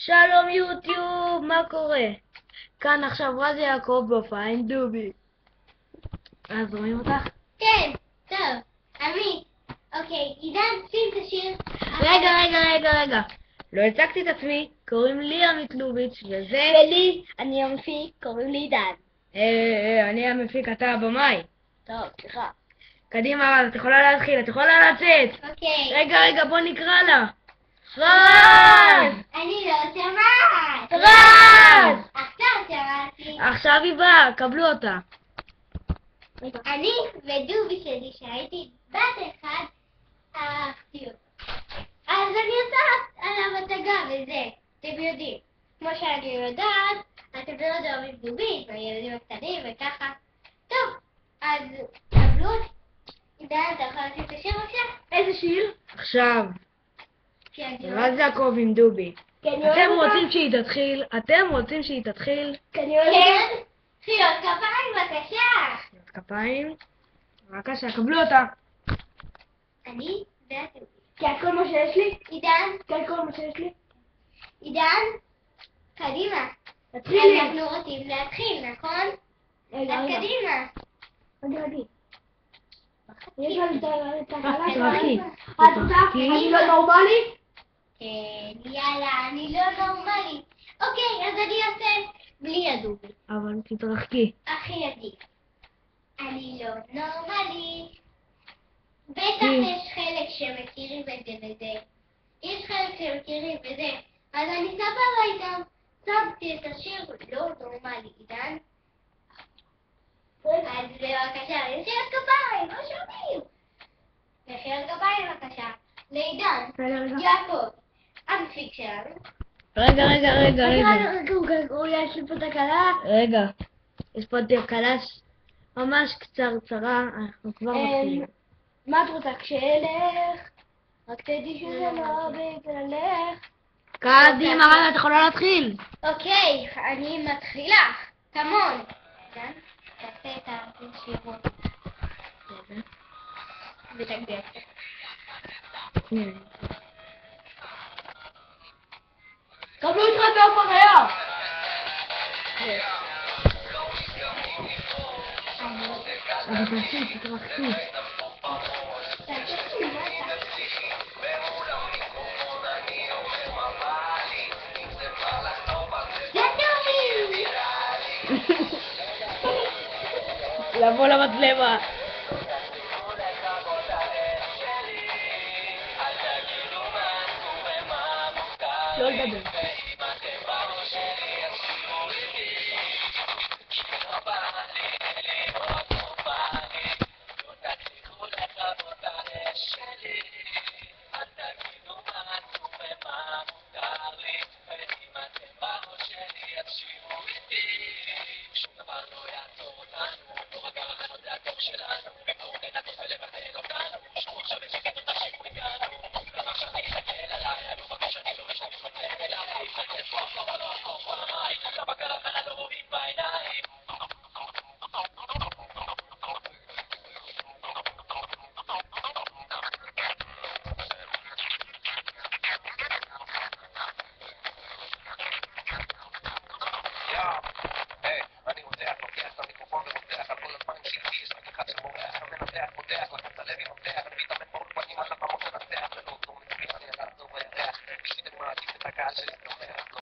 שלום יוטיוב, מה קורה? כאן עכשיו רז יעקב בהופעה עם דובי. אז רואים אותך? כן, טוב, עמית. אוקיי, עידן, שים את השיר. רגע. לא הצגתי את עצמי, קוראים לי עמית לוביץ' וזה... ולי, אני המפיק, קוראים לי עידן. אני המפיק, אתה הבמאי. טוב, סליחה. קדימה רז, את יכולה להתחיל, את יכולה לצאת. אוקיי. רגע, בוא נקרא לה. רז! אני לא שמעת. רז! עכשיו שמעתי. עכשיו היא באה, קבלו אותה. אני ודובי שלי, שהייתי בת אחד, אהבתי אותו. אז אני עושה עליו הצגה וזה, אתם יודעים. כמו שאני יודעת, אתם לא יודעים דובית, והילדים הקטנים וככה. טוב, אז קבלו אותי. עידן, אתה יכול לשים את השיר עכשיו? איזה שיר? עכשיו, כי אני רז יעקב עם דובי. אוהבת אתם אותה. רוצים שהיא תתחיל? אני אוהבת אותה. חיאות כפיים, בבקשה. כפיים. בבקשה, קבלו אותה. אני והדובי. כן, כל מה שיש לי? עידן, כן, כל מה שיש לי? עידן, קדימה. תתחילי. אנחנו רוצים להתחיל, נכון? אז קדימה. רגע. יש לנו את תרחי. את רוצה? אני לא נורמלי? כן, יאללה, אני לא נורמלי. אוקיי, אז אני אעשה בלי הדובי. אבל תתרחקי. הכי עדיף. אני לא נורמלי. בטח יש חלק שמכירים את זה וזה. יש חלק שמכירים וזה. אז אני סבבה איתם. שמתי את השיר לא נורמלי, עידן. אז בבקשה, מחיאות כפיים, לא שומעים. מחיאות כפיים בבקשה. לעידן, יעקב, המפיק שלנו. רגע. יש לי פה תקלה. רגע. יש פה תקלה ממש קצרצרה, אנחנו כבר מתחילים. מה את רוצה כשאלך? רק תדעי שזה לא בגללך. קדימה, רגע, את יכולה להתחיל. אוקיי, אני מתחילה. כמון. עידן, תעשה את השירות. ותגביר. קבלו איתך בהופעה. אבל תתרחקי. לבוא למצלמה. לא לדבר. אני מותח, לוקח את המיקרופון ומותח על כל הזמן שיש רק אחד שמורח ומנתח, פותח לך את הלב ומותח ופתאום את פנים על הבמות מנתח ולא אותו מצביע אני עליו לא ריח בשביל מעדיף את הקהל שלי